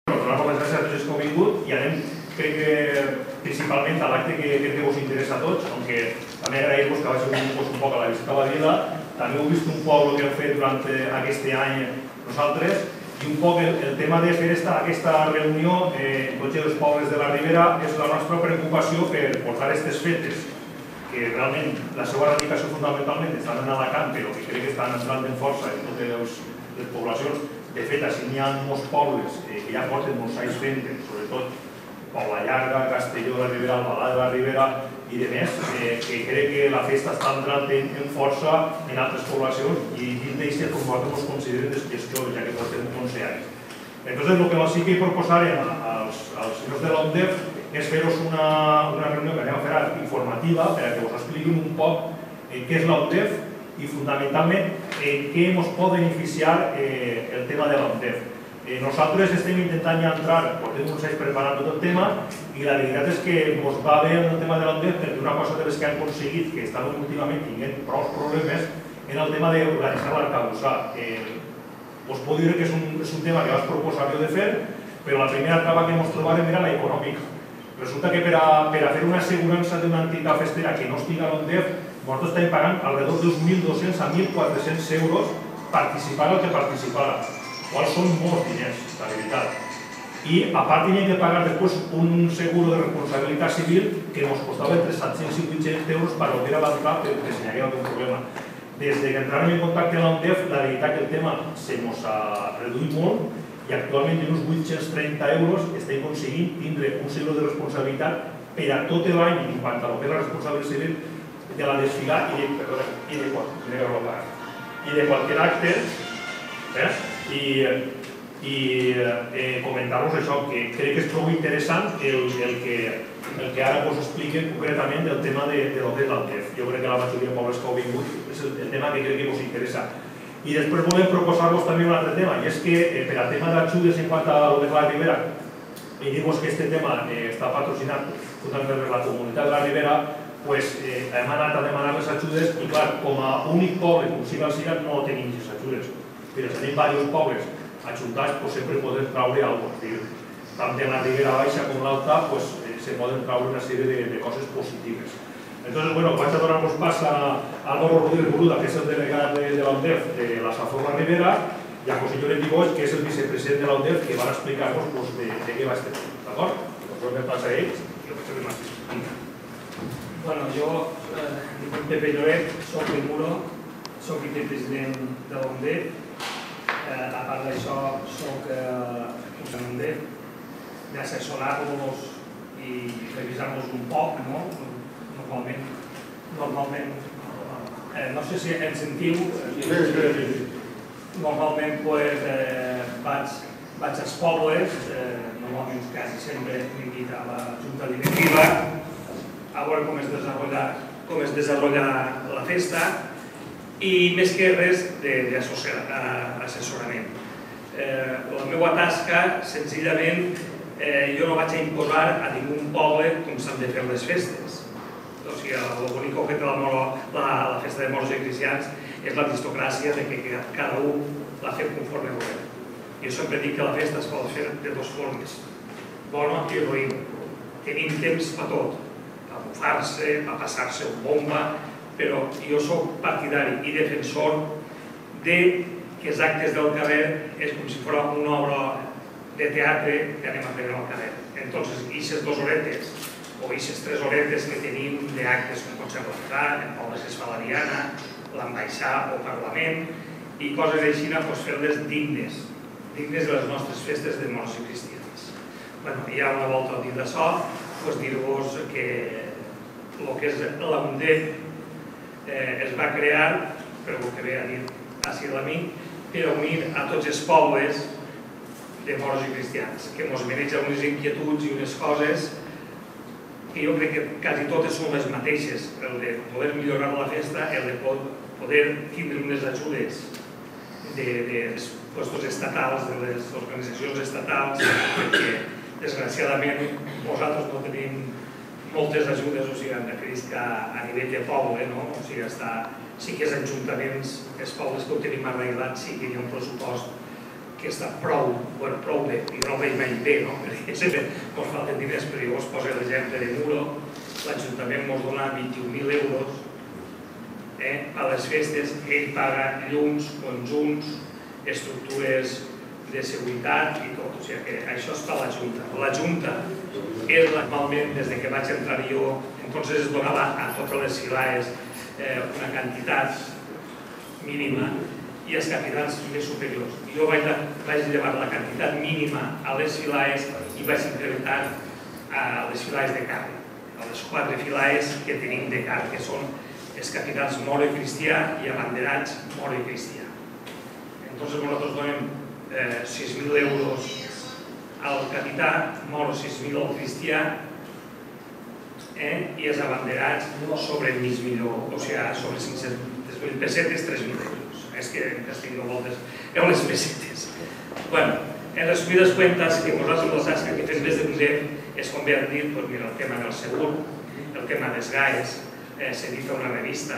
Donar les gràcies a tots els que heu vingut i anem, crec que principalment a l'acte que crec que us interessa a tots, aunque també agrair-vos que vagi un poc a la visita a la vila. També heu vist un poc el que hem fet durant aquest any nosaltres i un poc el tema de fer aquesta reunió tots els pobles de la Ribera és la nostra preocupació per portar aquestes fetes que realment la seva radicació fundamentalment estan en Alacant, però que crec que estan entrant en força en totes les poblacions. De fet, així n'hi ha molts pobles que ja porten molts anys fent, sobretot Pobla Llarga, Castelló de la Ribera, Albalà de la Ribera i de més, que crec que la festa està entrant en força en altres poblacions i dins d'aquest com vosaltres us considerem els joves, ja que portem 11 anys. Entonces, el que sí que proposarem als senyors de l'OMDEF és fer-vos una reunió que anem a fer informativa perquè us expliquin un poc què és l'OMDEF i fundamentalment en què ens pot beneficiar el tema de l'OMDEF. Nosaltres estem intentant ja entrar, portem uns anys preparant tot el tema i la veritat és que ens va bé el tema de l'OMDEF perquè una cosa de les que han aconseguit, que estaven últimament tenint prou problemes, en el tema d'organitzar l'arcabussà. Us puc dir que és un tema que vas proposar jo de fer, però la primera trava que ens trobàvem era l'econòmica. Resulta que per a fer una assegurança d'una entitat festera que no estigui a l'OMDEF, nosaltres estem pagant alrededor d'uns 1.200 a 1.400 euros participar el que participara, quals són molts diners, la veritat. I a part teníem de pagar després un seguro de responsabilitat civil que ens costava entre 700 i 800 euros per volver a l'entrar perquè si hi hagués algun problema. Des que entràrem en contacte amb l'OMDEF, la veritat que el tema ens ha reduït molt i actualment en uns 830 euros estem aconseguint tindre un seguro de responsabilitat per a tot l'any en quant a la responsabilitat civil de la desfilar i de qualsevol acte i comentar-vos això, que crec que és prou interessant el que ara us expliquen concretament del tema de lo que és l'OMDEF. Jo crec que la majoria de pobles que heu vingut és el tema que crec que us interessa. I després volem proposar-vos també un altre tema, i és que per al tema d'ajudes en quant a lo que és la Ribera, i dir-vos que aquest tema està patrocinat totalment per la comunitat de la Ribera, hem anat a demanar les ajudes i clar, com a únic poble, com sigui el Sigat, no tenim les ajudes. Però si tenim diversos pobles ajuntats, sempre podem traure alguna cosa. Tant de la Ribera Baixa com l'Alta se poden traure una sèrie de coses positives. Entonces, bueno, vaig a donar-vos pas a Álvaro Rodríguez Boluda, que és el delegat de l'OMDEF de la Safor La Ribera, i a José Lloret Digoix, que és el vicepresident de l'OMDEF, que van explicar-vos de què va este tema. D'acord? Doncs me passa a ells i ho faig més. Bueno, jo, dic Pepe Lloret, soc de Muro, soc vicepresident de l'OMDEF. A part d'això, soc de l'OMDEF, d'assessorar-los i revisar-los un poc, no? Normalment, no sé si em sentiu, normalment vaig als pobles, normalment quasi sempre m'invita a la junta directiva, a veure com es desenvolupa la festa i més que res d'assessorament. La meva tasca, senzillament, jo no vaig a imposar a ningú poble com s'han de fer les festes. O sigui, l'únic que té la festa de morts i cristians és l'aristocràcia de que cada un la fem conforme volem. Jo sempre dic que la festa es pot fer de dues formes, bona i roïna. Tenim temps per tot, per bufar-se, per passar-se un bomba, però jo soc partidari i defensor de que els actes del carrer és com si fos una obra de teatre que anem a fer al carrer. Entonces, aquestes 2 horetes o aquestes 3 horetes que tenim d'actes com pot ser l'Entrant, en pobles que es fa la Diana, l'Ambaixà o Parlament i coses així, fer-les dignes de les nostres festes de morts i cristians. Ja una volta al dit d'això, dir-vos que el que és l'OMDEF es va crear, per el que ve a dir així l'amic, per unir a tots els pobles de morts i cristians, que ens maneja unes inquietuds i unes coses que jo crec que quasi totes són les mateixes, el de poder millorar la festa, el de poder tindre unes ajudes dels puestos estatals, de les organitzacions estatals, perquè desgraciadament nosaltres no tenim moltes ajudes, o sigui, han de creure que a nivell de poble, o sigui, sí que els ajuntaments, els pobles que ho tenim arreglat, sí que hi ha un pressupost que està prou bé, i no ho veig mai bé, no? Perquè sempre ens falten diners, però jo us poso l'exemple de Muro, l'Ajuntament ens dona 21.000 euros a les festes, ell paga llums, conjunts, estructures de seguretat i tot, o sigui que això és per la Junta. La Junta és normalment, des que vaig entrar jo, entonces es donava a totes les filaes una quantitat mínima i els capitans més superiors. Jo vaig llevar la quantitat mínima a les filaes i vaig incrementar a les filaes de carn, a les 4 filaes que tenim de carn, que són els capitans Moro i Cristià i abanderats Moro i Cristià. Entonces nosaltres donem 6.000 euros al capità, Moro 6.000 al Cristià i els abanderats sobre el mig milió, o sigui, sobre 500.000 pessetes, 3.000 euros. És que en Castelló voltes les pessetes. Bueno, en les subides cuentas que nosaltres les tasques que fem des de Museu és com bé han dit, el tema del segur, el tema dels GAES, s'edita una revista,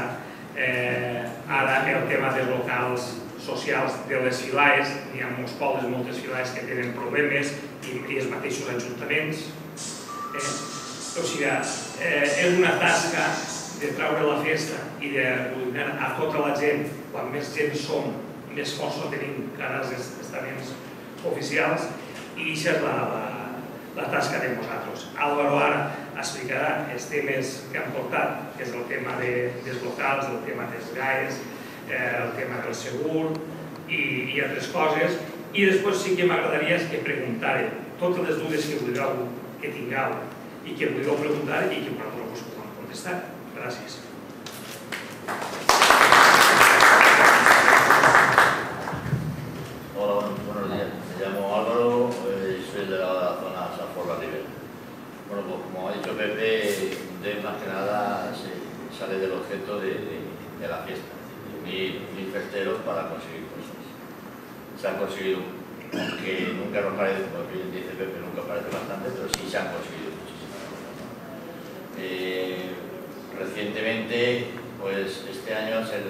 ara el tema dels locals socials de les filaes, hi ha molts pobles, moltes filaes que tenen problemes i els mateixos ajuntaments. O sigui, és una tasca de treure la festa i d'aglutinar a tota la gent. Quan més gent som, més força tenim cara als estaments oficials i això és la tasca de nosaltres. Álvaro ara explicarà els temes que han portat, que és el tema dels locals, el tema dels GAES, el tema del segur i altres coses. I després sí que m'agradaria que preguntàreu totes les dudes que tingueu i que vulgueu preguntar i que nosaltres us podem contestar. Gràcies. Hola, buenos días. Me llamo Álvaro, soy de la zona San Forra Rivera. Bueno, pues como ha dicho Pepe, más que nada sale del objeto de la fiesta. 1.000 festeros para conseguir cosas. Se han conseguido, aunque nunca nos parece, como dice Pepe, nunca parece bastante, pero sí se han conseguido muchísimas cosas. Recientemente, pues este año, no sé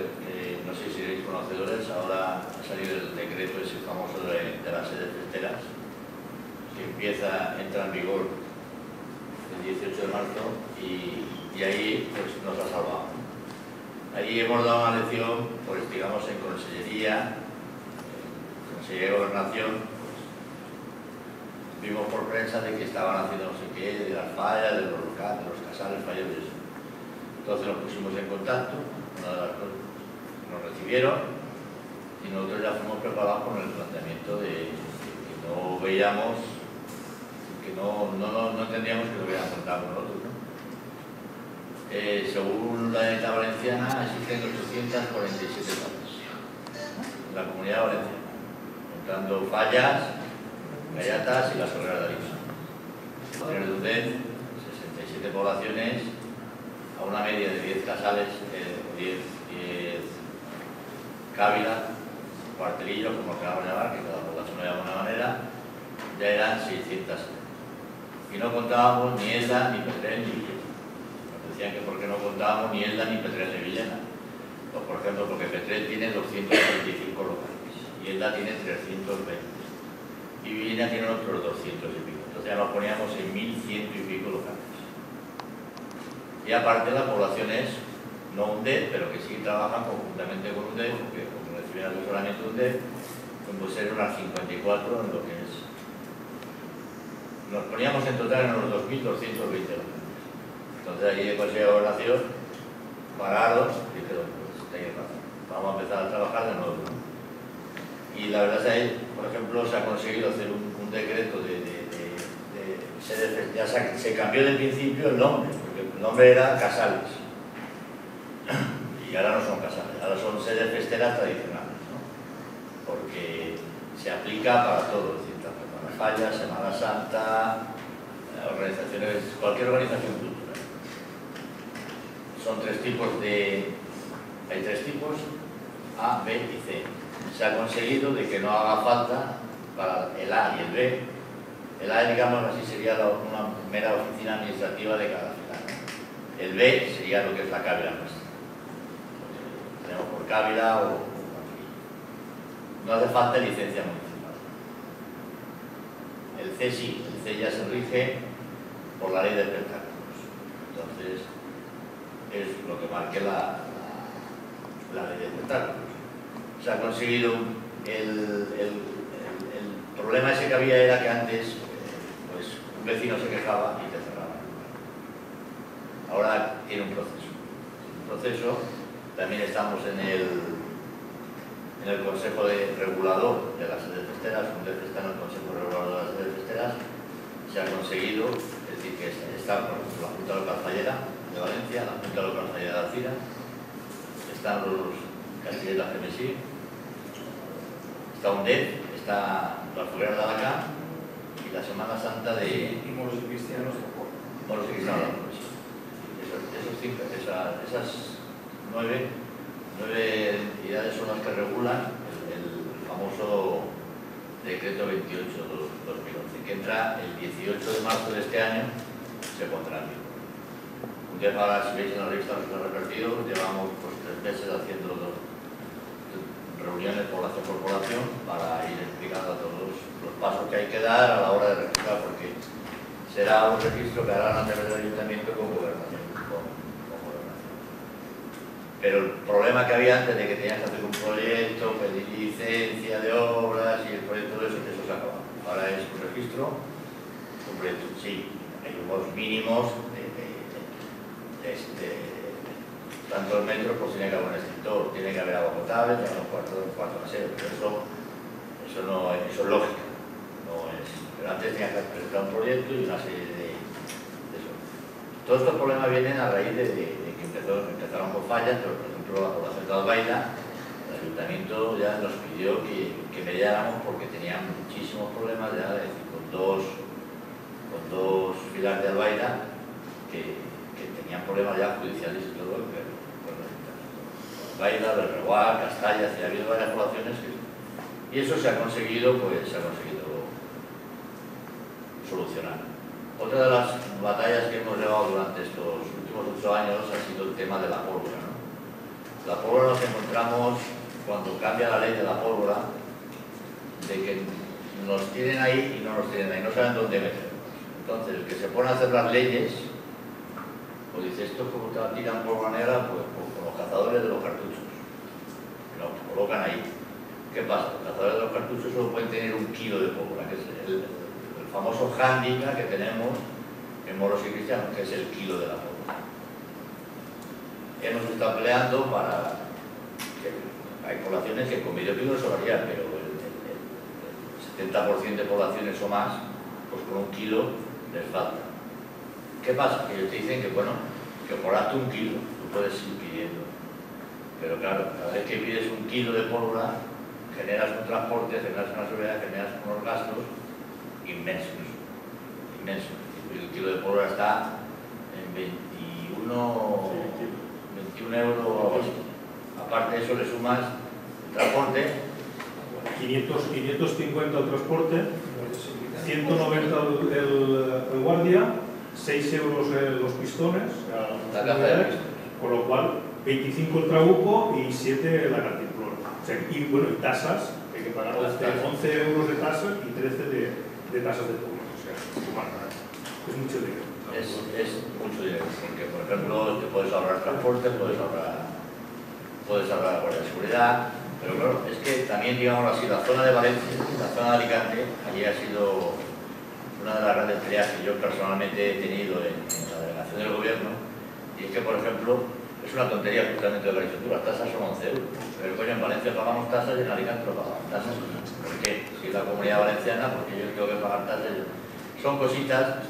si seréis conocedores, ahora ha salido el decreto ese famoso de las sedes festeras, que entra en vigor el 18 de marzo y ahí pues, nos ha salvado. Ahí hemos dado una lección, pues digamos, en Consellería de Gobernación, pues, vimos por prensa de que estaban haciendo no sé qué, de las fallas, de los locales, de los casales, fallos de eso. Entonces nos pusimos en contacto, una de las cosas, nos recibieron y nosotros ya fuimos preparados con el planteamiento de que no veíamos, que no entendíamos que lo hubieran contado nosotros, ¿no? Según la Unidad Valenciana existen 847 fallas en la Comunidad Valenciana, contando fallas, gallatas y las hogueras de Arisa. En el Dudén, 67 poblaciones, a una media de 10 casales, 10 cávilas, cuartelillos, como queramos llamar, que cada población lo llama de una manera, ya eran 600. Y no contábamos ni Elda, ni Petrel, ni Villena. Nos decían que por qué no contábamos ni Elda, ni Petrel, ni Villena. Pues por ejemplo, porque Petrel tiene 225 locales y Elda tiene 320. Y Villena tiene otros 200 y pico. Entonces ya nos poníamos en 1.100 y pico locales. Y aparte la población es no UNDED, pero que sí trabajan conjuntamente con UNDED, porque como reciben asesoramiento UNDED, pues ser unas 54 en lo que es. Nos poníamos en total en los 2.220 locales. Entonces allí de Consejo de Gobernación pararon y dijeron, pues tenéis razón, vamos a empezar a trabajar de nuevo, ¿no? Y la verdad es que, por ejemplo, se ha conseguido hacer un decreto ya se cambió de principio el nombre, porque el nombre era Casales. Y ahora no son casales, ahora son sedes festeras tradicionales, ¿no? Porque se aplica para todo, es decir, tanto para fallas, Semana Santa, organizaciones, cualquier organización cultural. Son hay tres tipos, A, B y C. Se ha conseguido de que no haga falta para el A y el B. El A, digamos así, sería una mera oficina administrativa de cada ciudad, ¿no? El B sería lo que es la cávila nuestra. Tenemos por cávila o no hace falta licencia municipal. el C sí, el C ya se rige por la ley de espectáculos. Entonces, es lo que marque la ley de espectáculos. Se ha conseguido el problema ese que había era que antes pues un vecino se quejaba y te cerraba. Ahora tiene un proceso. También estamos en el Consejo Regulador de las sedes festeras. Un vez está en el Consejo Regulador de las sedes festeras, se ha conseguido, es decir, que está por ejemplo, la Junta Local Fallera de Valencia, la Junta Local Fallera de Alcira, están los Castilla y la GMSI, está UNDEF, está la Foguera de Alacant y la Semana Santa de... Y moros y cristianos de Puebla. Moros y cristianos de Puebla. Esas nueve entidades son las que regulan el famoso decreto 28/2011, que entra el 18 de marzo de este año, se pondrá en vigor. Un día para, si veis en la revista que lo he repartido, llevamos pues 3 meses haciendo reuniones población por población para ir explicando a todos los pasos que hay que dar a la hora de registrar, porque será un registro que harán a través del ayuntamiento con gobernación. Pero el problema que había antes de que tenías que hacer un proyecto, pedir licencia de obras y el proyecto de eso se ha acabado. Ahora es un registro, un proyecto. Sí, hay unos mínimos tanto el metro, pues tiene que haber un extintor, tiene que haber agua potable, tiene que haber un cuarto aseo, pero eso es lógica. No es, pero antes tenía que presentar un proyecto y una serie de eso. Todos estos problemas vienen a raíz de que empezaron con fallas, pero por ejemplo la población de Albaida, el ayuntamiento ya nos pidió que mediáramos porque tenían muchísimos problemas ya, es decir, con dos filas de Albaida que tenían problemas ya judiciales y todo, Albaida, Berreguá, Castalla, ha habido varias poblaciones y eso se ha conseguido solucionar. Otra de las batallas que hemos llevado durante estos últimos 8 años ha sido el tema de la pólvora, ¿no? La pólvora nos encontramos, cuando cambia la ley de la pólvora, de que nos tienen ahí y no nos tienen ahí, no saben dónde meternos. Entonces, el que se pone a hacer las leyes, pues dice, esto como te tiran pólvora negra, pues con los cazadores de los cartuchos. Lo colocan ahí. ¿Qué pasa? Los cazadores de los cartuchos solo pueden tener 1 kilo de pólvora, que es el famoso hándicap que tenemos en moros y cristianos, que es el kilo de la pólvora. Hemos estado peleando para que hay poblaciones que con medio kilo sobraría, pero el 70% de poblaciones o más, pues con 1 kilo les falta. ¿Qué pasa? Que ellos te dicen que, bueno, que por darte 1 kilo tú puedes ir pidiendo. Pero claro, cada vez que pides 1 kilo de pólvora, generas un transporte, generas una seguridad, generas unos gastos inmensos. El kilo de pólvora está en 21 euros o algo así. Aparte de eso le sumas el transporte. 550 el transporte, 190 el guardia, 6 euros los pistones, La caja de pistones. con lo cual 25 el trabuco y 7 la cantimplora. O sea, y bueno, y tasas, hay que pagar 11 euros de tasas y 13 de tasas de público. O sea, es mucho dinero. Es mucho dinero, porque por ejemplo te puedes ahorrar transporte, puedes ahorrar la guardia de seguridad, pero claro, es que también, digamos así, la zona de Valencia, la zona de Alicante, allí ha sido una de las grandes peleas que yo personalmente he tenido en la delegación del gobierno, y es que, por ejemplo, es una tontería justamente lo que ha dicho tú, las tasas son 11 euros, pero coño, en Valencia pagamos tasas y en Alicante no pagamos tasas. ¿Por qué? Si es la Comunidad Valenciana, porque yo tengo que pagar tasas. Son cositas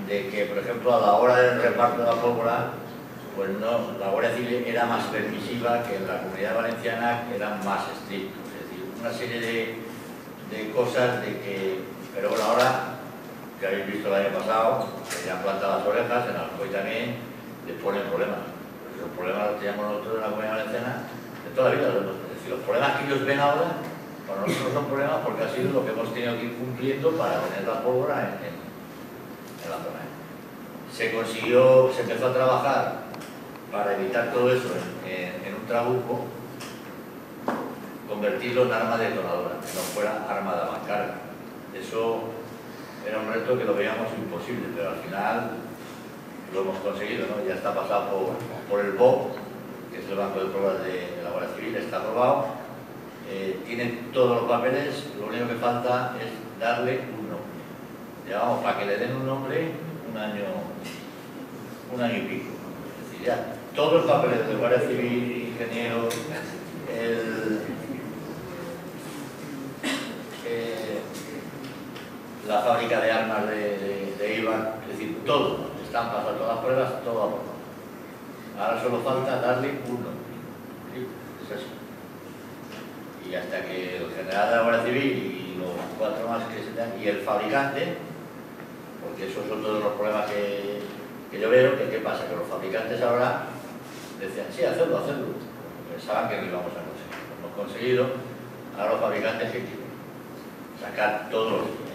de que, por ejemplo, a la hora del reparto de la pólvora, pues no, la Guardia Civil era más permisiva que en la Comunidad Valenciana, que eran más estrictos. Es decir, una serie de cosas de que... Pero bueno, ahora, que habéis visto el año pasado, que ya han plantado las orejas, en Alcoy también, les ponen problemas. Los problemas los teníamos nosotros en la Comunidad Valenciana de toda la vida. Es decir, los problemas que ellos ven ahora, para nosotros no son problemas porque ha sido lo que hemos tenido que ir cumpliendo para tener la pólvora en la zona. Se empezó a trabajar para evitar todo eso en un trabuco, convertirlo en arma detonadora, que no fuera arma de avancarga. Eso era un reto que lo veíamos imposible, pero al final lo hemos conseguido, ¿no? Ya está pasado por el BOP, que es el Banco de Pruebas de la Guardia Civil, está aprobado, tiene todos los papeles, lo único que falta es darle un nombre. Llevamos para que le den un nombre un año y pico. Es decir, ya todos los papeles de Guardia Civil, ingeniero, la fábrica de armas de Iván, es decir, todo, están pasando todas las pruebas, todo aprobado. Ahora solo falta darle un nombre. ¿Sí? Es así. Y hasta que el general de la Guardia Civil y los 4 más que se dan, y el fabricante, porque esos son todos los problemas que yo veo, que qué pasa, que los fabricantes ahora decían, sí, hacerlo, pensaban que lo íbamos a conseguir. Lo hemos conseguido, ahora los fabricantes que quieren sacar todos los documentos.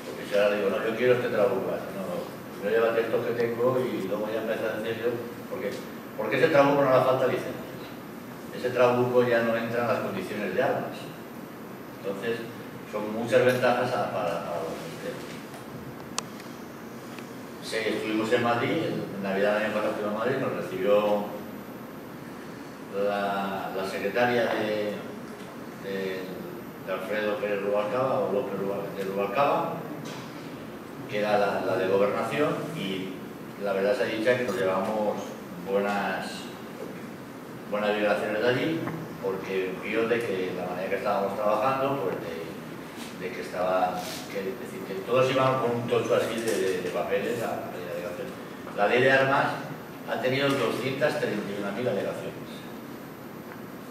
Porque si ahora digo, no, yo quiero este trabuco, no llévate estos que tengo y luego ya empezar a decir yo, porque ese trabuco no le falta licencias. Ese trabuco ya no entra en las condiciones de armas. Entonces, son muchas ventajas para los sistemas. Sí, estuvimos en Madrid, en Navidad del año pasado estuvimos en Madrid, nos recibió la secretaria de Alfredo Pérez Rubalcaba, o López de Rubalcaba, que era la de Gobernación, y la verdad se ha dicho que nos llevamos buenas vibraciones de allí, porque vio de que la manera que estábamos trabajando, pues de que estaba, es decir, que todos iban con un tocho así de papeles a la delegación. La ley de armas ha tenido 231.000 alegaciones.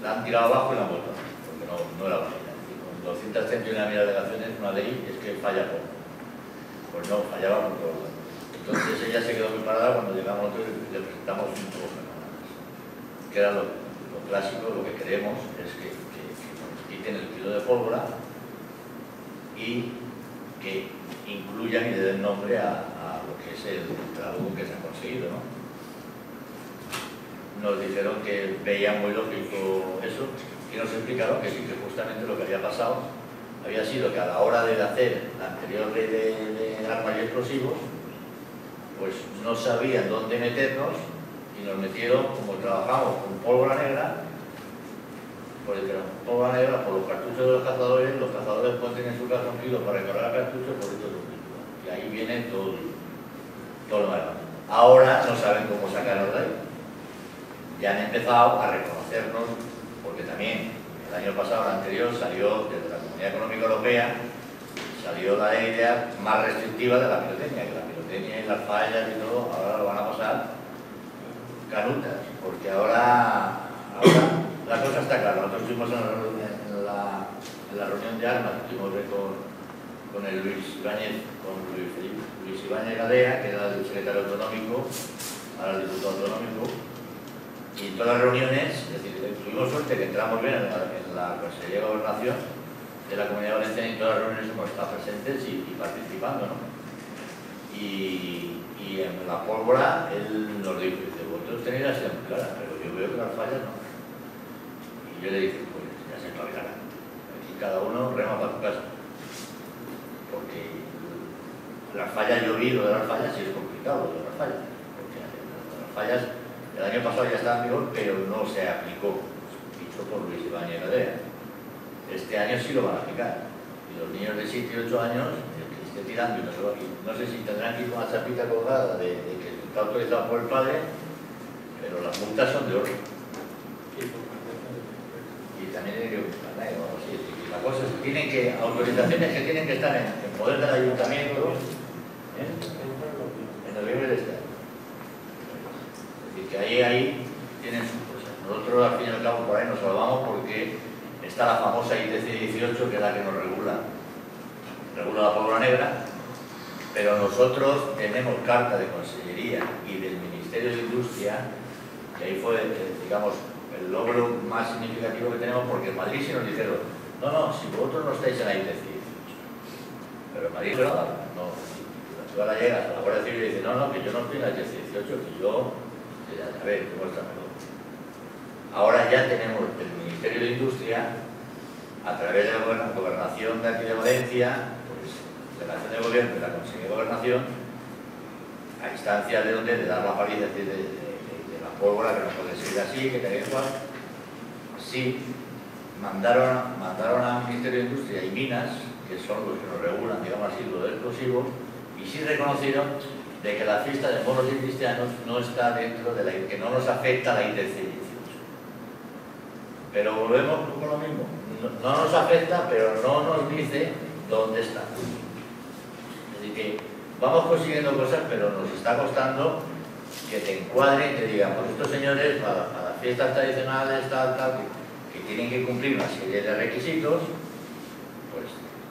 La han tirado abajo y la han vuelto, porque no era válida. Con 231.000 alegaciones, una ley es que falla poco. Pues no, fallaba por todos lados. Entonces ella se quedó muy parada cuando llegamos nosotros y le presentamos un poco que era lo clásico, lo que queremos es que nos quiten el kilo de pólvora y que incluyan y le den nombre a lo que es el trabajo que se ha conseguido, ¿no? Nos dijeron que veían muy lógico eso y nos explicaron que sí, que justamente lo que había pasado había sido que a la hora de hacer la anterior ley de armas y explosivos, pues no sabían dónde meternos y nos metieron, como trabajamos con pólvora negra, pues dijeron, pólvora negra por los cartuchos de los cazadores pueden tener en su casa un kilo para recargar cartuchos, por esto es un kilo. Y ahí viene todo lo malo. Ahora no saben cómo sacarnos de ahí. Ya han empezado a reconocernos, porque también el año pasado, el anterior, salió desde la Comunidad Económica Europea, salió la idea más restrictiva de la pirotecnia, que la pirotecnia y las fallas y todo, ahora lo van a pasar canutas, porque ahora la cosa está clara. Nosotros estuvimos en la reunión de armas, estuvimos con el Luis Ibáñez Gadea, que era el secretario autonómico, ahora el diputado autonómico, y en todas las reuniones, es decir, tuvimos suerte que entramos bien en la Consejería de Gobernación de la Comunidad Valenciana, y en todas las reuniones hemos estado presentes y participando, ¿no? Y en la pólvora él nos dijo, vosotros tenéis las ideas muy claras, pero yo veo que las fallas no. Y yo le dije, pues ya se espabilará. Aquí cada uno rema para su casa. Porque las fallas, yo vi lo de las fallas y es complicado lo de las fallas. Porque las fallas el año pasado ya estaban en vigor, pero no se aplicó, dicho por Luis Ibáñez Gadea. Este año sí lo van a aplicar. Y los niños de 7 y 8 años, el que esté tirando, y no sé si tendrán que ir con la chapita colgada de que está autorizado por el padre, pero las multas son de oro. Y también tiene que buscar, ¿no? Vamos a decir, la cosa es que tienen que, autorizaciones que tienen que estar en poder del ayuntamiento en noviembre de este año. Es decir, que ahí tienen sus cosas. Nosotros al fin y al cabo por ahí nos salvamos porque está la famosa ITC 18, que es la que nos regula la pólvora negra, pero nosotros tenemos carta de Consellería y del Ministerio de Industria, que ahí fue, digamos, el logro más significativo que tenemos, porque en Madrid sí nos dijeron, no, si vosotros no estáis en la ITC 18, pero en Madrid no, tú ahora llegas a la Guardia Civil y dices, no, que yo no estoy en la ITC 18, que yo, a ver, demuéstramelo. Ahora ya tenemos el Ministerio de Industria, a través de la Gobernación de aquí de Valencia, pues delegación de gobierno de la Consejería de Gobernación, a instancias de donde, de dar la paliza, de la pólvora, que no puede seguir así, que tal igual. Sí, mandaron al Ministerio de Industria y Minas, que son los que nos regulan, digamos así, lo de explosivos, y sí reconocieron de que la fiesta de moros y cristianos no está dentro de que no nos afecta la ITC 18. Pero volvemos con lo mismo. No nos afecta, pero no nos dice dónde está. Es decir, que vamos consiguiendo cosas, pero nos está costando que te encuadren, que digan, pues estos señores, para las fiestas tradicionales, tal, que tienen que cumplir una serie de requisitos, pues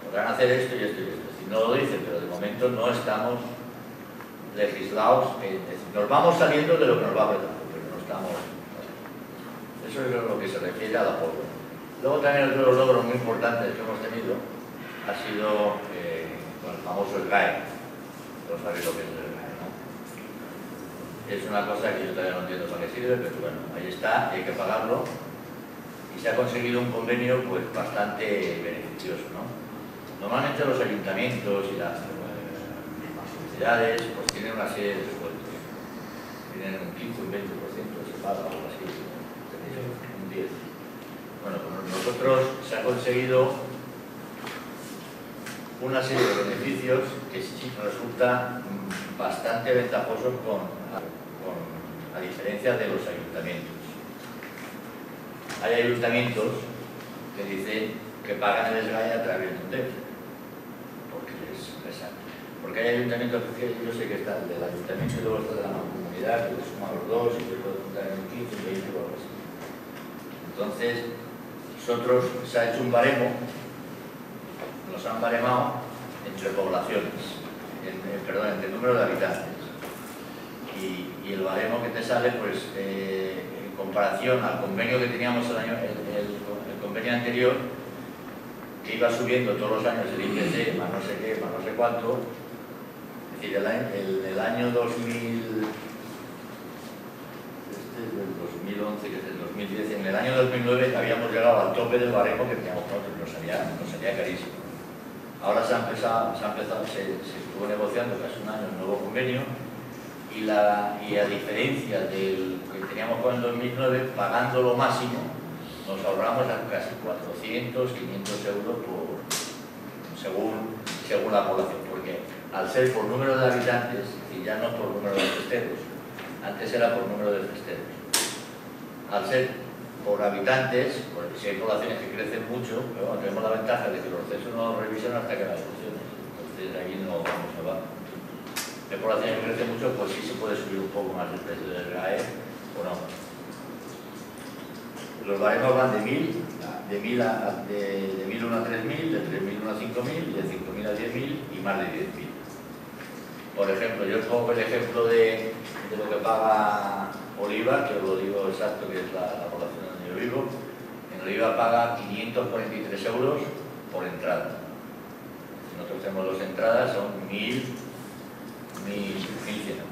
podrán hacer esto y esto y esto. Es decir, no lo dicen, pero de momento no estamos legislados. Es decir, nos vamos saliendo de lo que nos va apretando, pero no estamos. Eso es lo que se refiere al apoyo. Luego también otro de los logros muy importantes que hemos tenido ha sido con el famoso SGAE. No sabéis lo que es el SGAE, ¿no? Es una cosa que yo todavía no entiendo para qué sirve, pero bueno, ahí está, hay que pagarlo. Y se ha conseguido un convenio pues bastante beneficioso, ¿no? Normalmente los ayuntamientos y las universidades pues tienen una serie de descuentos. Tienen un 15, un 20%, se paga algo así, un 10%. Bueno, con nosotros se ha conseguido una serie de beneficios que sí resulta bastante ventajosos a diferencia de los ayuntamientos. Hay ayuntamientos que dicen que pagan el SGAE a través de un DEF, porque hay ayuntamientos que yo sé que está el del ayuntamiento y luego está de la mancomunidad, que le suman los dos y se puede juntar en un 15, un 20 o algo así. Entonces, nosotros se ha hecho un baremo, nos han baremado entre poblaciones, entre número de habitantes. Y el baremo que te sale, pues, en comparación al convenio que teníamos el convenio anterior, que iba subiendo todos los años el IPC, más no sé qué, más no sé cuánto. Es decir, el año 2000, este es del 2011, que es del 2010, en el año 2009 habíamos llegado al tope del baremo que teníamos nosotros, nos salía carísimo. Ahora se estuvo negociando casi un año el nuevo convenio y a diferencia del que teníamos con el 2009, pagando lo máximo, nos ahorramos casi 400, 500 euros según la población, porque al ser por número de habitantes y ya no por número de festeros, antes era por número de festeros, al ser por habitantes, porque si hay poblaciones que crecen mucho, pero bueno, tenemos la ventaja de que los censos no los revisan hasta que las elecciones, entonces ahí no vamos a ver. Hay poblaciones que crecen mucho, pues sí se puede subir un poco más el precio del SGAE o no. Los baremos van de 1.000 a 3.000, de 3.000 a 5.000, de 5.000 a 10.000 y más de 10.000. Por ejemplo, yo pongo el ejemplo de lo que paga Oliva, que os lo digo exacto, que es la población donde yo vivo. En Oliva paga 543 euros por entrada. Si nosotros tenemos dos entradas, son 1.100 euros.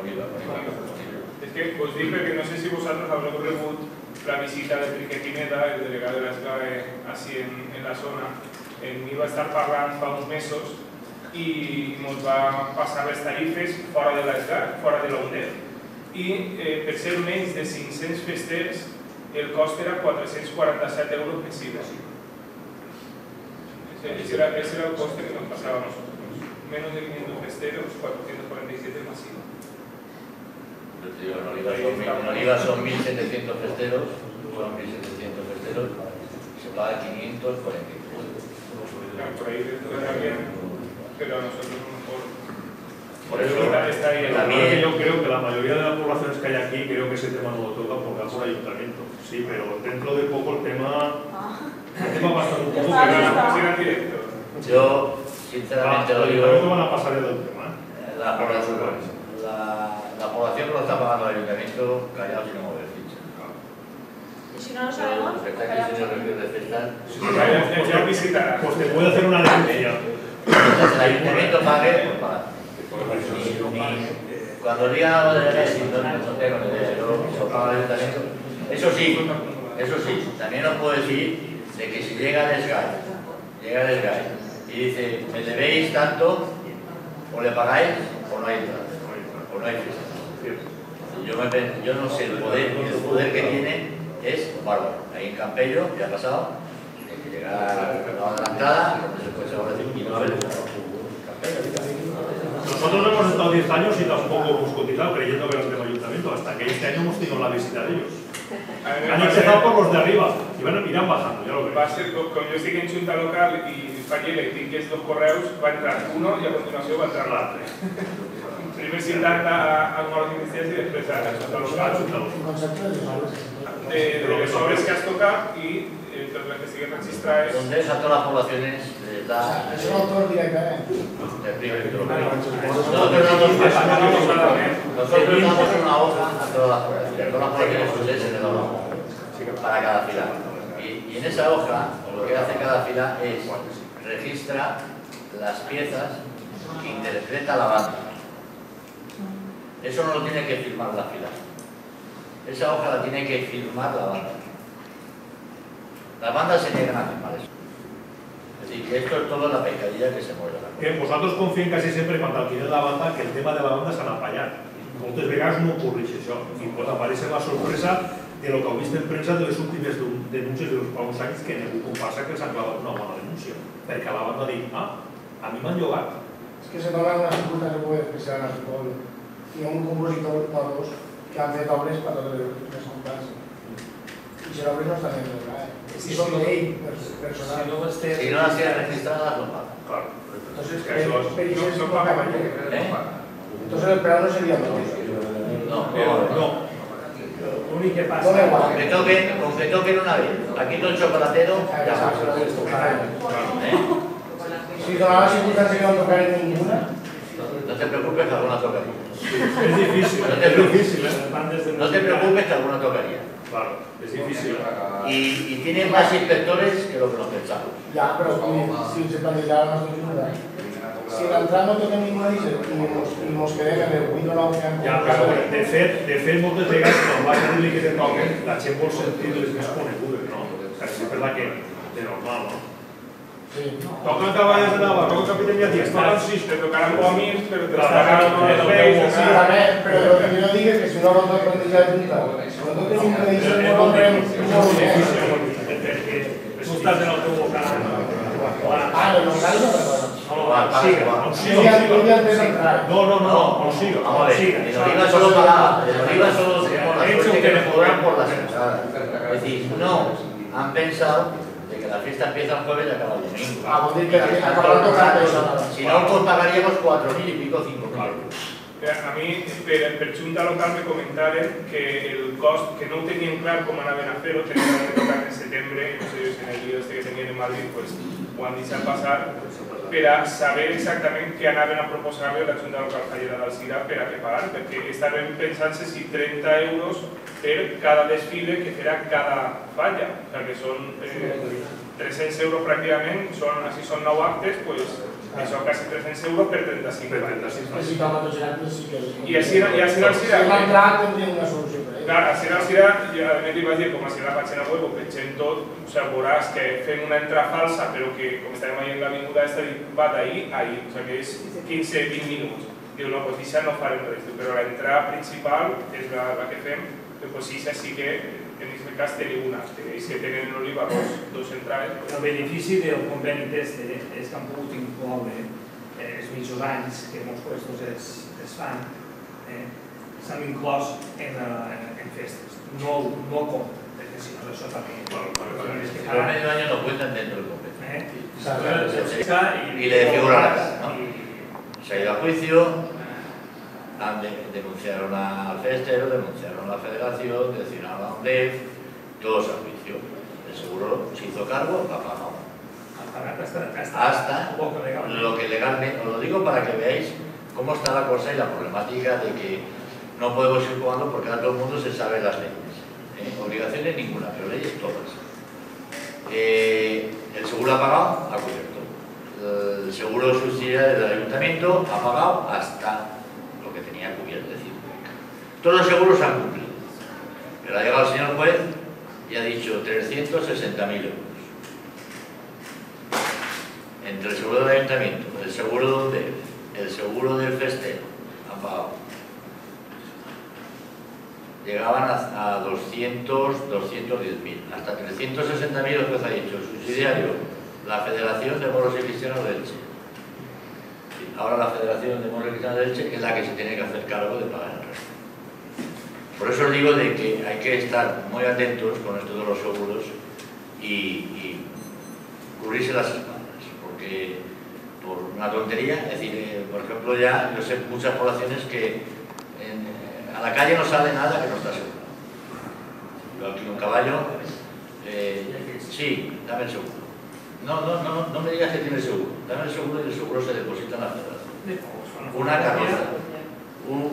Oliva. Es que os dic perquè no sé si vosaltres haureu rebut la visita de Enrique Pineda, el delegado de la SGAE, así en la zona. M'hi va estar parlant fa uns mesos i ens va passar les tarifes fora de la SGAE, fora de la UNED. I per ser menys de 500 festers, el cost era 447 euros mensuals. Ese era el coste que nos pasaba a nosotros. Menos de 500 festeros, 447 masivo. En Oliva son 1.700 festeros, se paga 543. Por ahí está bien, pero a nosotros mejor. Por eso está ahí. También yo creo que la mayoría de las poblaciones que hay aquí, creo que ese tema no lo toca porque va por ayuntamiento. Sí, pero dentro de poco el tema va a estar un poco pegado. Yo, sinceramente lo digo. No van a pasar el tema. La población que lo está pagando el ayuntamiento, callados y no mover ficha. ¿Y si no lo sabemos? Los que está aquí, señor Revio de Festas. Ya visitará. Pues te puede hacer una denuncia. Mientras el ayuntamiento pague, pues paga. Cuando digan algo de la si no tengo ni idea, yo pago el ayuntamiento. Eso sí, también os puedo decir de que si llega el SGAE y dice, me debéis tanto, o le pagáis o no hay entrada, o no hay fiesta. Yo no sé, el poder que tiene es bárbaro. Ahí en Campello, ya ha pasado, de que llega la adelantada, después se va a decir, y no va a haber Nosotros hemos estado 10 años y tampoco hemos cotizado creyendo que era un tema ayuntamiento, hasta que este año hemos tenido la visita de ellos. Han empezado por los de arriba y irán bajando, ya lo veis. Va a ser, com jo estic en junta local i faig tinc aquests dos correus, va entrar uno i a continuació va entrar l'altre. Primer citat a una d'iniciativa i després a la junta local. De les obres que has tocat i tot el que estigui registrat és... Donde es a todas las poblaciones les da... Eso no todo directamente. Nosotros damos una hoja a todas las poblaciones, ustedes se le da una hoja para cada fila. Y en esa hoja, lo que hace cada fila es registra las piezas que interpreta la banda. Eso no lo tiene que firmar la fila. Esa hoja la tiene que firmar la banda. Las bandas se niegan a firmar eso. Es decir, que esto es todo la pescadilla que se mueve. Vosaltres confiem quasi sempre quan alquileu la banda que el tema de la banda s'ha apallat. Moltes vegades no ocorreix això i pot aparèixer la sorpresa de lo que heu vist en premsa de les últimes denúncies dels fa uns anys que ningú compassa que s'ha clavat una bona denúncia perquè la banda diu, a mi m'han llogat. Es que se toman unas circunstancias muy especiales en su pueblo. Y un compositor para dos que han hecho obras para les comprarse. Y si las obras no están en el lugar. Si son ley personal. Si no las tiene registradas, no pagan. Claro. Entonces, No paga entonces el plano no sería todo. No. Lo únic que passa... Con que toquen una vez. Aquí todo el chocolatero, ya va. Si todas las circunstancias que no tocar en ninguna, No te preocupes que alguna tocaría. És difícil, No te preocupes que alguna tocaría. Claro, es difícil. Y tienen más inspectores que lo que nos pensamos. ya, pero si se planteara más dificultad. Si en la entrada no toca ninguna dice y nos quedem en el buido no Ja, però de fet, moltes vegades quan vas a dir que te toquen, la gent vol sentir les més conegudes, no? És verdad que de normal, no? Sí. Toquen caballes de Navarra, toquen Capitania 10, toquen 6, Te tocaran guamins, però te Claro, tocaran claro, els claro, veus, Sí, a ver, pero lo que yo digo es que si no lo toca con ya junta, si no toca ninguna dice no lo ven, no lo ven. perquè tu estàs en el teu local. Ah, los locales no recuerdo. On siga. Yo ya antes de entrar. No, on siga. Vamos a ver, el Oliva solo paga, el Oliva solo tenemos la suerte que nos cobran por las entradas. Es decir, no han pensado de que la fiesta empieza el jueves y acaba el domingo. Ah, vos dices que la fiesta por lo tanto Si no, pues pagaríamos 4.000 y pico, 5.000. A mi, per Junta Local me comentaren que el cost, que no ho tenien clar com anaven a fer-ho, tenien que tocar en setembre, no sé si en el lío que tenien en Madrid pues, ho han deixat passar, per a saber exactament què anaven a proposar-li a la Junta Local Fallera d'Alzira per a què pagar, perquè estaven pensant-se si 30 euros per cada desfile que farà cada falla, o sigui que són 300 euros pràcticament, així són 9 actes, pues, això quasi 300 euros per 35 actes. Si toca tots els actes, sí que... I així Alzira... Si va entrar, tindria una solució per a ell. Clar, Alzira, jo a més li vaig dir, com a si la pàgina web ho pengem tot, o sigui, veuràs que fem una entrada falsa, però que, com estàvem ahí en l'avinguda, va d'ahir a ahir, o sigui que és 15-20 minuts. Diu, no, doncs això no farem res, però l'entrada principal és la que fem, doncs això sí que, en aquest cas, tenim una, és que tenen en Oliva dos entrades. El benefici del conveni d'este és que han pogut incloure els mitjos anys que molts puestos es fan, s'han inclòs en festes. No compten, perquè si no això també... Pero medio año no cuentan dentro del convenio. Y Y le figura la casa, ¿no? Se ha ido a juicio, denunciaron al festero, denunciaron a la federación, denunciaron a UNDEF, todos a juicio. El seguro se hizo cargo, ha pagado. Hasta lo que legalmente, os lo digo para que veáis cómo está la cosa y la problemática de que no podemos ir jugando porque ahora todo el mundo se sabe las leyes. Obligaciones ninguna, pero leyes todas. El seguro ha pagado, ha cubierto. El seguro subsidiario del ayuntamiento ha pagado hasta lo que tenía cubierto. Es decir, todos los seguros han cumplido. Pero ha llegado el señor juez y ha dicho 360.000 euros. entre el seguro del ayuntamiento, el seguro del festejo, han pagado. Llegaban a 200, 210.000, hasta 360.000 lo que os ha dicho, subsidiario, la Federación de Moros y Cristianos de Elche. Ahora la Federación de Moros y Cristianos de Elche es la que se tiene que hacer cargo de pagar el resto. Por eso os digo de que hay que estar muy atentos con esto de los seguros y cubrirse las espaldas, porque por una tontería, es decir, por ejemplo, ya yo sé muchas poblaciones que a la calle no sale nada que no está asegurado. Yo alquilo un caballo, sí, dame el seguro. No me digas que tiene seguro, dame el seguro y el seguro se deposita en la federación. Una carroza, un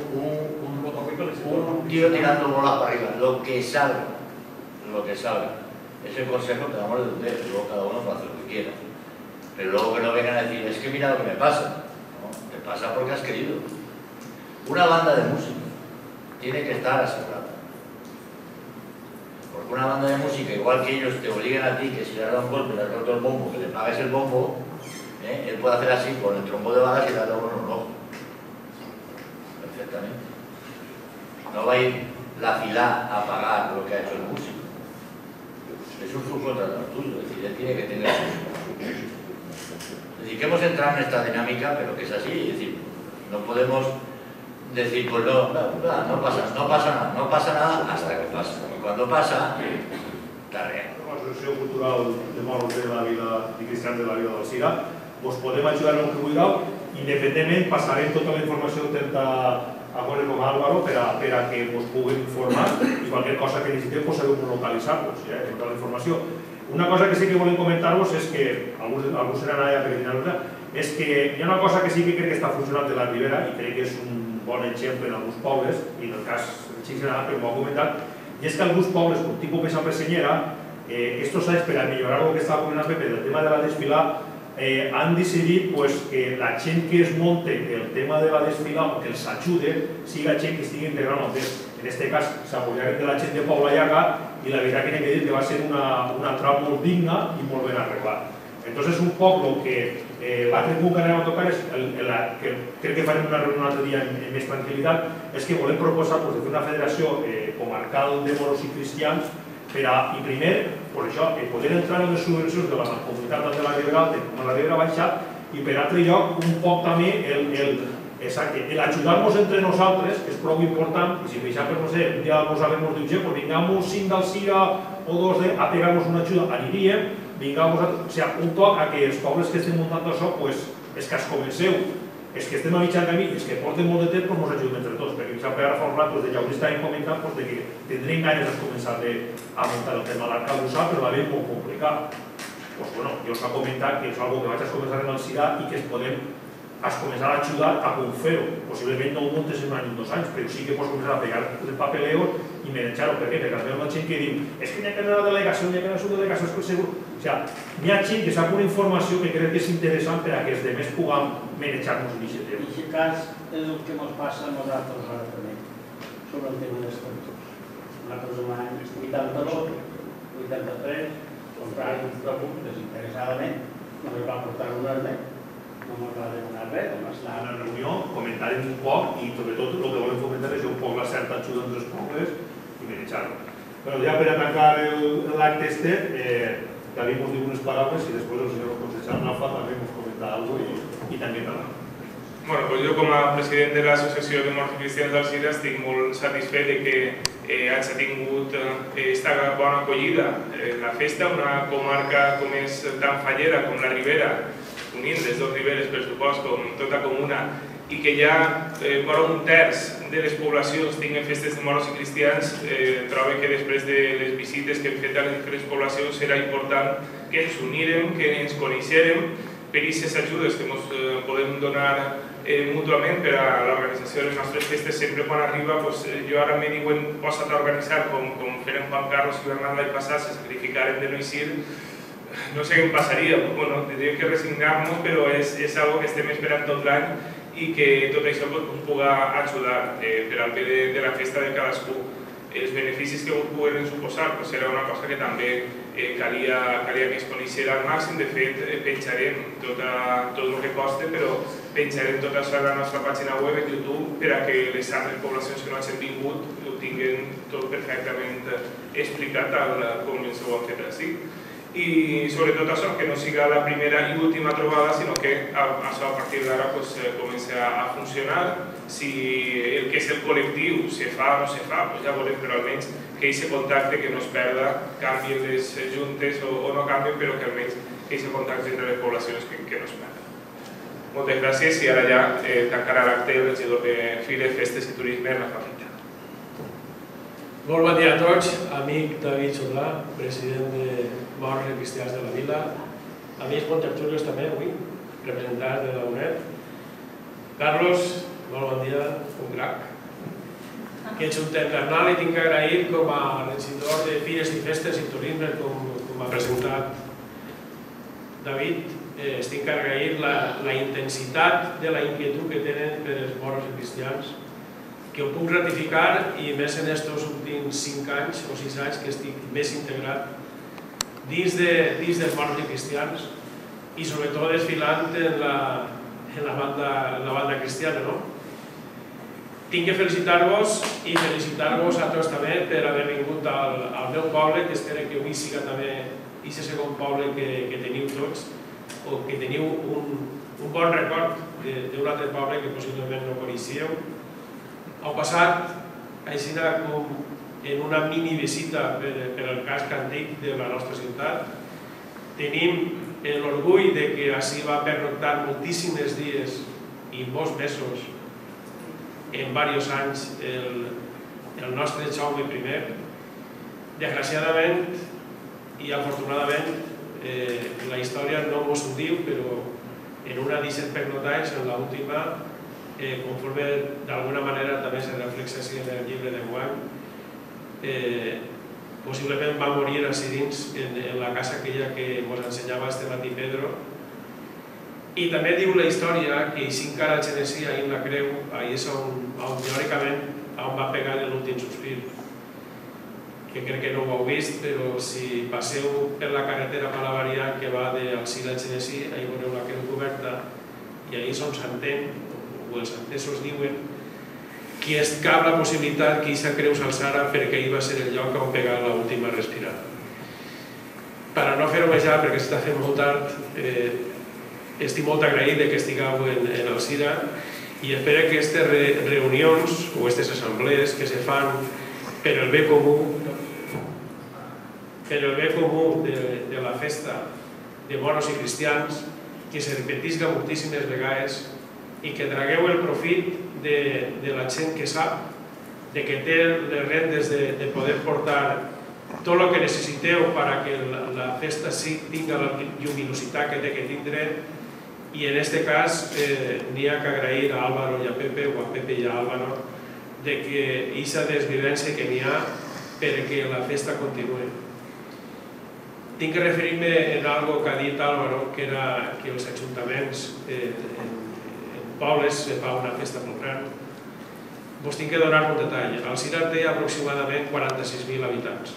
tío tirando bolas para arriba, lo que salga. Es el consejo que damos de ustedes, luego cada uno puede hacer lo que quiera. Pero luego que no vengan a decir, es que mira lo que me pasa. No, te pasa porque has querido. Una banda de música tiene que estar asegurada. Porque una banda de música, igual que ellos te obligan a ti que si le has dado un golpe, le has roto el bombo, que le pagues el bombo, él puede hacer así con el trombo de balas y le has dado un ojo. Perfectamente. No va a ir la fila a pagar lo que ha hecho el músico. Es un subcontratador tuyo, es decir, él tiene que tener su. Es decir, que hemos entrado en esta dinámica, pero que es así, es decir, no podemos decir, pues no pasa nada hasta que pasa. Y cuando pasa, tarea. L'Associació Cultural de Moros de la Vila i Cristians de la Vila d'Alzira, us podem ajudar en el que vulgueu, independentment passarem tota la informació tant a Jorge com a Álvaro per a que us puguem informar i qualsevol cosa que necessiteu sabeu localitzar-vos, tota la informació. Una cosa que sí que volem comentar-vos és que, alguns seran allà per dir-nos, és que hi ha una cosa que sí que crec que està funcionant de la Ribera i crec que és un bon exemple en alguns pobles, i en el cas Xic Senat, que m'ho ha comentat, i és que alguns pobles, com tipus Pesa Pressenyera, estos anys, per a millorar el que estava comentant Pepe del tema de la desfila, han decidit que la gent que es monte el tema de la desfila o que els ajude siga gent que estigui integrant el temps. En aquest cas, s'apoyaren de la gent de Paula Llaga i la veritat que n'he de dir que va ser una trama molt digna i molt ben arreglat. Entonces, un poc el que l'altre punt que anem a tocar és, que crec que farem una reunió un altre dia amb més tranquil·litat, és que volem proposar de fer una federació comarcal de moros i cristians i primer, per això, poder entrar en les subvencions de la comunitat de la Ribera Alta com la Ribera Baixa i per altre lloc un poc també l'ajudar-nos entre nosaltres, que és prou important, i si per exemple, no sé, un dia nos haguem dit, pues vingamos 5 d'Alzira o 2 a pegar-nos una ajuda, aniríem, vingamos un toc a que els pobles que estem muntant això, és que es comenceu, és que estem a mitjan camí, és que porten molt de temps, ens ajudem entre tots, perquè exemple ara fa un rato ja ho estàvem comentant que tindrem ganes de començar a muntar el tema de l'arcabusà, però va haver molt complicat. Doncs bueno, jo us he comentat que és una cosa que vaig a començar en Alzira i que es podem començar a ajudar a com fer-ho. Possiblement no ho muntes en un any o 2 anys, però sí que pots començar a pegar el papeleo i manejar-ho. Per què? Perquè hi ha una gent que diu és que n'hi ha que anar a la delegació, n'hi ha que anar a la delegació, és que segur. O sigui, hi ha gent que sap una informació que crec que és interessant per a que els altres puguem manejar-nos l'iniciatiu. En aquest cas és el que ens passa a nosaltres ara també, sobre el tema dels factors. Nosaltres l'any 82, 83, compràvem un producte desinteressadament, no ens va portar un res, no ens va demanar res, només a la reunió comentarem un poc i sobretot el que volem fomentar és un poc la certa ajuda entre els pobles i manejar-ho. Però ja per a tancar l'acte David ens diu unes paraules i després el senyor consellera Rafa també ens comenta alguna cosa i també parlar. Bueno, pues jo com a president de l'Associació de Morts i Cristians d'Alzira estic molt satisfet de que hagi tingut aquesta bona acollida. La festa, una comarca com és tan fallera com la Ribera, unint les dues riberes, per supost, com tota comuna, i que ja vora un terç de les poblacions tinguin festes de moros i cristians, trobo que després de les visites que hem fet a les diferents poblacions serà important que ens unirem, que ens coneixerem per aquestes ajudes que ens podem donar mútuament per a l'organització de les nostres festes. Sempre quan arriba, jo ara me diuen posa't a organitzar, com feren Juan Carlos i Bernat l'any passat, se sacrificaren de no eixir, no sé què em passaria, tindríem que resignar-nos, però és algo que estem esperant tot l'any i que tot això ens pugui ajudar per al bé de la festa de cadascú. Els beneficis que us puguen suposar serà una cosa que també calia que es coneixera al màxim. De fet, penjarem tot el que costa, però penjarem tot això a la nostra pàgina web en YouTube per a que les altres poblacions que no hagin vingut ho tinguin tot perfectament explicat com ens ho han fet així. I sobretot això, que no siga la primera i última trobada, sinó que això a partir d'ara comença a funcionar. Si el que és el col·lectiu se fa o no se fa, ja veurem, però almenys que aquest contacte que no es perda, canvien les juntes o no canvien, però que almenys aquest contacte entre les poblacions que no es perda. Moltes gràcies i ara ja tancarà l'acte el regidor de Fires, Festes i Turisme en la Fàbrica. Molt bon dia a tots, amic David Jordà, president de Moros i Cristians de la Vila, amics contertulios també avui, representants de la UNED. Carlos, molt bon dia, un crac. Que ets un ternal i tinc que agrair com a regidor de Fires i Festes i Turisme, com ha presentat David, tinc que agrair la intensitat de la inquietud que tenen per els moros i cristians, que ho puc ratificar i més en aquests últims 5 anys o 6 anys que estic més integrat dins dels moros i cristians i sobretot desfilant en la banda cristiana. Tinc que felicitar-vos i felicitar-vos a tots també per haver vingut al meu poble, que espero que avui siga també aquest segon poble que teniu tots, o que teniu un bon record d'un altre poble que possiblement no coneixíeu. Heu passat, així com en una mini visita per al casc antic de la nostra ciutat. Tenim l'orgull que així va pernoctar moltíssims dies i molts mesos, en diversos anys, el nostre Jaume I. Desgraciadament i afortunadament, la història no mos ho diu, però en una d'aquestes pernoctats, en l'última, conforme d'alguna manera també se reflexa en el llibre d'enguany, possiblement va morir així dins en la casa aquella que ens ensenyava este matí Pedro. I també diu la història que així encara el Genesí ahir en la creu, ahir és on teòricament va pegar l'últim sospir, que crec que no ho heu vist, però si passeu per la carretera Malavarià que va d'Alzira a Genesí, ahir veureu la creu coberta i ahir és on s'entén, o els entesos diuen, que es cap la possibilitat que aquesta creu s'alçara perquè ahir va ser el lloc on pegar l'última respirada. Per a no fer-ho més ja, perquè s'està fent molt tard, estic molt agraït que estigueu en Alzira i espero que aquestes reunions o aquestes assemblees que se fan per el bé comú de la festa de moros i cristians, que se repetisca moltíssimes vegades i que tragueu el profit de la gent que sap, que té les rendes de poder portar tot el que necessiteu perquè la festa tinga la lluminositat que té que tindre. I en aquest cas n'hi ha que agrair a Álvaro i a Pepe, o a Pepe i a Álvaro, que aquesta desvivència que n'hi ha perquè la festa continuï. Tinc que referir-me en algo que ha dit Álvaro, que era que els ajuntaments en pobles se fa una festa molt gran. Vos tinc que donar un detall. Alzira té aproximadament 46.000 habitants.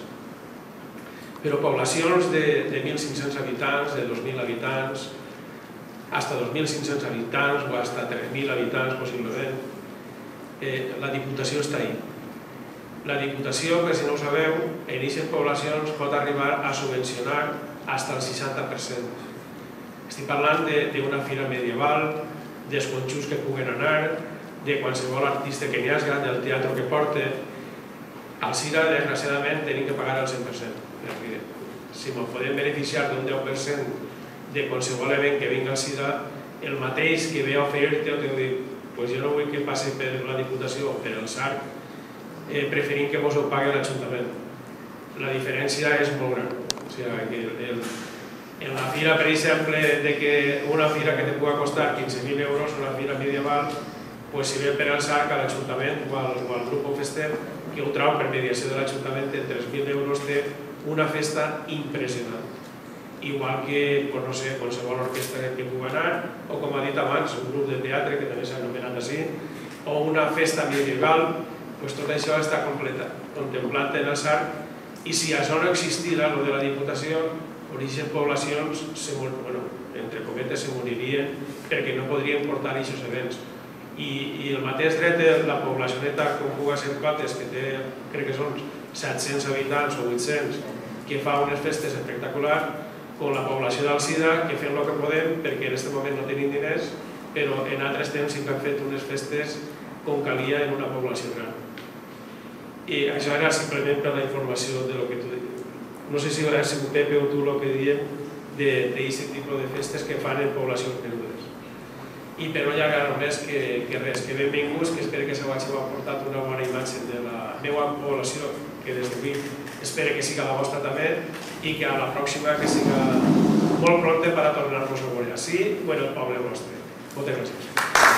Però poblacions de 1.500 habitants, de 2.000 habitants, fins a 2.500 habitants o fins a 3.000 habitants possiblement, la Diputació està ahí. La Diputació, que si no ho sabeu, en aquestes poblacions pot arribar a subvencionar fins al 60%. Estic parlant d'una fira medieval, dels conjunts que puguen anar, de qualsevol artista que n'hi hagi, del teatre que porta. Alzira, desgraciadament, tenim que pagar el 100%. Si ens podem beneficiar d'un 10% de qualsevol event que vingui a Alzira, el mateix que ve a oferir-te o te diu, jo no vull que passi per la Diputació o per el SARC, preferim que mos ho pagui l'Ajuntament. La diferència és molt gran. En la fira, per exemple, una fira que te pugui costar 15.000 euros, una fira medieval, si ve per al SARC, a l'Ajuntament o al grup fester, que ho trau per mediació de l'Ajuntament, en 3.000 euros té una festa impressionant. Igual que, no sé, qualsevol orquestra que pugui anar, o com ha dit abans, un grup de teatre, que també s'ha anomenat així, o una festa medieval, tot això està contemplat en el SARC i si això no existira, el de la Diputació, origen poblacions, entre cometes, se moririen perquè no podrien portar aquests events. I el mateix dret de la poblacioneta com puga ser Cotes, que té, crec que són 700 habitants o 800, que fa unes festes espectaculars, com la població d'Alzira, que fem el que podem perquè en aquest moment no tenim diners, però en altres temps sí que han fet unes festes com calia en una població gran. I això era simplement per la informació de lo que tu dius. No sé si era Pepe o tu el que diem d'aquest tipus de festes que fan en poblacions menudes. I per no allargar més que res, que benvinguts, que espero que s'ho hàgiu aportat una bona imatge de la meva població, que des d'avui espero que siga la vostra també, i que a la pròxima que siga molt pronta per a tornar-nos a veure així o en el poble vostre. Moltes gràcies.